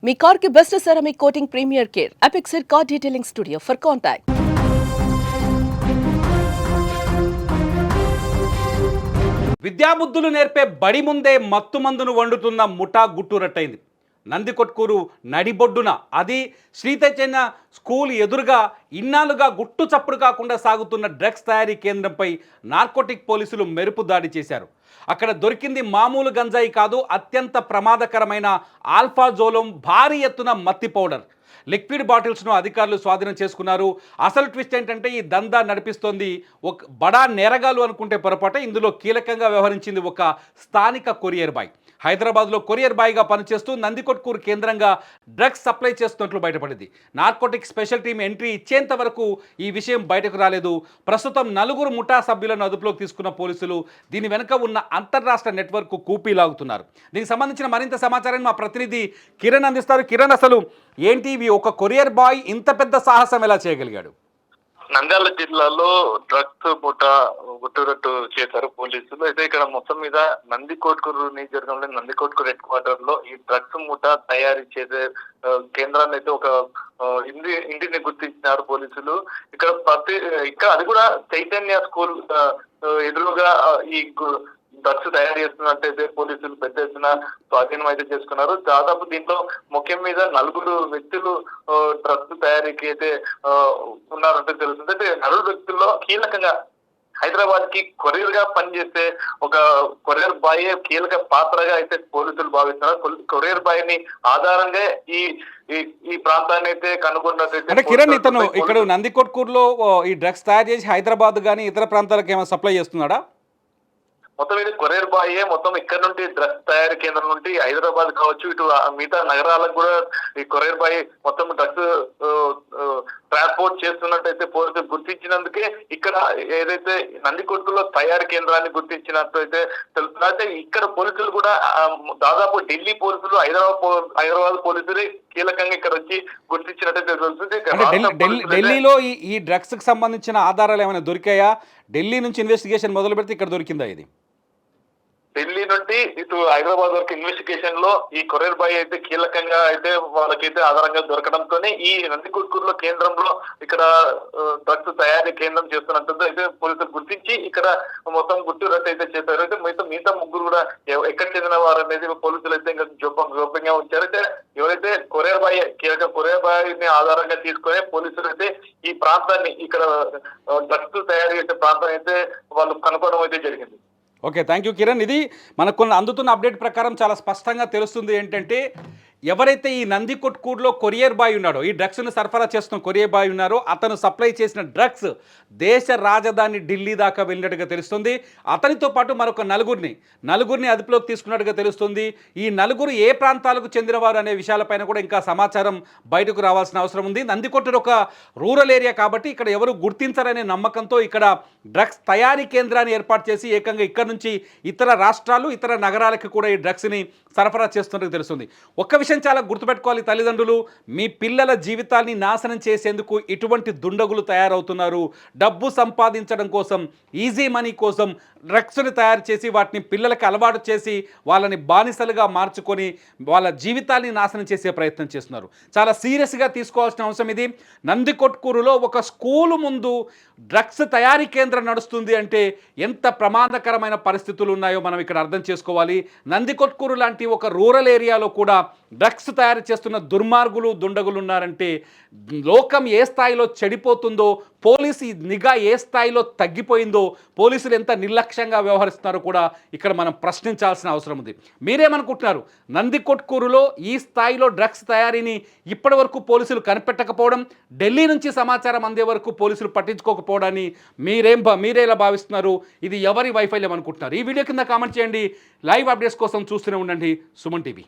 మీ car కి best ceramic coating premier care Apexer car detailing studio for contact. విద్యాబుద్ధులు నేర్పే బడి ముందే మత్తుమందును వండుతున్న ముఠా గుట్టురట్టయింది. నందికొట్కూరు నడిబొడ్డున, అది శ్రీ చైతన్య స్కూల్ ఎదురుగా ఇన్నాళ్ళుగా గుట్టు చప్పుడు కాకుండా సాగుతున్న డ్రగ్స్ తయారీ కేంద్రంపై నార్కోటిక్ పోలీసులు మెరుపు దాడి చేశారు. అక్కడ దొరికింది మామూలు గంజాయి కాదు, అత్యంత ప్రమాదకరమైన ఆల్ఫాజోలం, భారీ ఎత్తున మత్తి పౌడర్, లిక్విడ్ బాటిల్స్ను అధికారులు స్వాధీనం చేసుకున్నారు. అసలు ట్విస్ట్ ఏంటంటే, ఈ దందా నడిపిస్తోంది ఒక బడా నేరగాలు అనుకుంటే పొరపాటే. ఇందులో కీలకంగా వ్యవహరించింది ఒక స్థానిక కొరియర్ బాయ్. హైదరాబాద్లో కొరియర్ బాయ్గా పనిచేస్తూ నందికొట్కూరు కేంద్రంగా డ్రగ్స్ సప్లై చేస్తున్నట్లు బయటపడింది. నార్కోటిక్ స్పెషల్ టీం ఎంట్రీ ఇచ్చేంత వరకు ఈ విషయం బయటకు రాలేదు. ప్రస్తుతం 4 ముఠా సభ్యులను అదుపులోకి తీసుకున్న పోలీసులు దీని వెనుక ఉన్న అంతర్రాష్ట్ర నెట్వర్క్ కూపీలాగుతున్నారు. దీనికి సంబంధించిన మరింత సమాచారాన్ని మా ప్రతినిధి కిరణ్ అందిస్తారు. కిరణ్, అసలు ఏంటి ఒక కొరియర్ బాయ్ ఇంత పెద్ద సాహసం ఎలా చేయగలిగాడు? నంద్యాల జిల్లాలో డ్రగ్స్ ముఠా గుట్టురట్టు చేశారు పోలీసులు. అయితే ఇక్కడ మొత్తం మీద నందికొట్కూరు నియోజకవర్గంలో నందికొట్కూరు హెడ్ క్వార్టర్ లో ఈ డ్రగ్స్ ముఠా తయారీ చేసే కేంద్రాన్ని అయితే ఒక ఇంటిని గుర్తించినారు పోలీసులు. ఇక్కడ అది కూడా చైతన్య స్కూల్ ఎదురుగా ఈ డ్రగ్స్ తయారు చేస్తున్నట్టయితే పోలీసులు పెద్ద ఎత్తున స్వాధీనం అయితే చేసుకున్నారు. దాదాపు దీంట్లో ముఖ్యం మీద 4 వ్యక్తులు డ్రగ్స్ తయారీకి అయితే ఉన్నారంటే తెలుస్తుంది. అయితే 4 వ్యక్తుల్లో కీలకంగా హైదరాబాద్ కి కొరియర్ గా పనిచేసే ఒక కొరియర్ బాయ్ కీలక పాత్రగా అయితే పోలీసులు భావిస్తున్నారు. కొరియర్ బాయ్ ని ఆధారంగా ఈ ప్రాంతాన్ని అయితే కనుగొన్నట్టయితే. అంటే కిరణ్, ఇతను ఇక్కడ నందికొట్కూరులో ఈ డ్రగ్స్ తయారు చేసి హైదరాబాద్ కానీ ఇతర ప్రాంతాలకు ఏమైనా సప్లై చేస్తున్నాడా? మొత్తం ఇది కొరియర్ బాయే. మొత్తం ఇక్కడ నుండి డ్రగ్స్ తయారీ కేంద్రం నుండి హైదరాబాద్ కావచ్చు, ఇటు మిగతా నగరాలకు కూడా ఈ కొరియర్ బాయ్ మొత్తం డ్రగ్స్ ట్రాన్స్పోర్ట్ చేస్తున్నట్టయితే పోలీసులు గుర్తించినందుకే ఇక్కడ ఏదైతే నందికొట్కూరులో తయారీ కేంద్రాన్ని గుర్తించినట్లయితే తెలుస్తుంది. అయితే ఇక్కడ పోలీసులు కూడా దాదాపు ఢిల్లీ పోలీసులు, హైదరాబాద్ పోలీసులు కీలకంగా ఇక్కడ వచ్చి గుర్తించినట్టయితే తెలుస్తుంది. ఢిల్లీలో ఈ డ్రగ్స్ కి సంబంధించిన ఆధారాలు ఏమైనా దొరికాయా? ఢిల్లీ నుంచి ఇన్వెస్టిగేషన్ మొదలు పెడితే ఇక్కడ దొరికిందా? ఇది ఢిల్లీ నుండి ఇటు హైదరాబాద్ వరకు ఇన్వెస్టిగేషన్ లో ఈ కొరియర్ బాయ్ అయితే కీలకంగా అయితే వాళ్ళకైతే ఆధారంగా దొరకడంతోనే ఈ నందికొట్కూరులో కేంద్రంలో ఇక్కడ డ్రగ్స్ తయారీ కేంద్రం చేస్తున్నట్టు అయితే పోలీసులు గుర్తించి ఇక్కడ మొత్తం గుట్టురట్టు అయితే చేశారు. అయితే మిగతా 3 కూడా ఎక్కడ చెందిన వారు అనేది పోలీసులు అయితే ఇంకా గోప్యంగా ఉంచారు. అయితే ఎవరైతే కొరియర్ బాయ్ కీలక కొరియర్ బాయ్ ని ఆధారంగా తీసుకొని పోలీసులు అయితే ఈ ప్రాంతాన్ని, ఇక్కడ డ్రగ్స్ తయారీ చేసే ప్రాంతం అయితే వాళ్ళు కనుక్కోవడం అయితే జరిగింది. Okay, thank you Kiran. ఇది మనకు అందుతున్న అప్డేట్ ప్రకారం చాలా స్పష్టంగా తెలుస్తుంది ఏంటంటే, ఎవరైతే ఈ నందికొట్కూరులో కొరియర్ బాయ్ ఉన్నాడో, ఈ డ్రగ్స్ను సరఫరా చేస్తున్న కొరియర్ బాయ్ ఉన్నారో, అతను సప్లై చేసిన డ్రగ్స్ దేశ రాజధాని ఢిల్లీ దాకా వెళ్ళినట్టుగా తెలుస్తుంది. అతనితో పాటు మరొక నలుగురిని అదుపులోకి తీసుకున్నట్టుగా తెలుస్తుంది. ఈ 4 ఏ ప్రాంతాలకు చెందినవారు అనే విషయాలపైన కూడా ఇంకా సమాచారం బయటకు రావాల్సిన అవసరం ఉంది. నందికొట్కూరు ఒక రూరల్ ఏరియా కాబట్టి ఇక్కడ ఎవరు గుర్తించరనే నమ్మకంతో ఇక్కడ డ్రగ్స్ తయారీ కేంద్రాన్ని ఏర్పాటు చేసి ఏకంగా ఇక్కడ నుంచి ఇతర రాష్ట్రాలు, ఇతర నగరాలకు కూడా ఈ డ్రగ్స్ని సరఫరా చేస్తున్నట్టు తెలుస్తుంది. ఒక్క విషయం చాలా గుర్తుపెట్టుకోవాలి తల్లిదండ్రులు, మీ పిల్లల జీవితాన్ని నాశనం చేసేందుకు ఇటువంటి దుండగులు తయారవుతున్నారు. డబ్బు సంపాదించడం కోసం, ఈజీ మనీ కోసం డ్రగ్స్ని తయారు చేసి వాటిని పిల్లలకి అలవాటు చేసి వాళ్ళని బానిసలుగా మార్చుకొని వాళ్ళ జీవితాన్ని నాశనం చేసే ప్రయత్నం చేస్తున్నారు. చాలా సీరియస్గా తీసుకోవాల్సిన అవసరం ఇది. నందికొట్కూరులో ఒక స్కూలు ముందు డ్రగ్స్ తయారీ కేంద్రం నడుస్తుంది అంటే ఎంత ప్రమాదకరమైన పరిస్థితులు ఉన్నాయో మనం ఇక్కడ అర్థం చేసుకోవాలి. నందికొట్కూరు లాంటి ఒక రూరల్ ఏరియాలో కూడా డ్రగ్స్ తయారు చేస్తున్న దుర్మార్గులు, దుండగులు ఉన్నారంటే లోకం ఏ స్థాయిలో చెడిపోతుందో, పోలీసు నిఘా ఏ స్థాయిలో తగ్గిపోయిందో, పోలీసులు ఎంత నిర్లక్ష్యంగా వ్యవహరిస్తున్నారో కూడా ఇక్కడ మనం ప్రశ్నించాల్సిన అవసరం ఉంది. మీరేమనుకుంటున్నారు? నందికొట్కూరులో ఈ స్థాయిలో డ్రగ్స్ తయారీని ఇప్పటి వరకు పోలీసులు కనిపెట్టకపోవడం, ఢిల్లీ నుంచి సమాచారం అందే వరకు పోలీసులు పట్టించుకోకపోవడాన్ని మీరేలా భావిస్తున్నారు? ఇది ఎవరి వైఫల్యం అనుకుంటున్నారు? ఈ వీడియో కింద కామెంట్ చేయండి. లైవ్ అప్డేట్స్ కోసం చూస్తూనే ఉండండి సుమన్ టీవీ.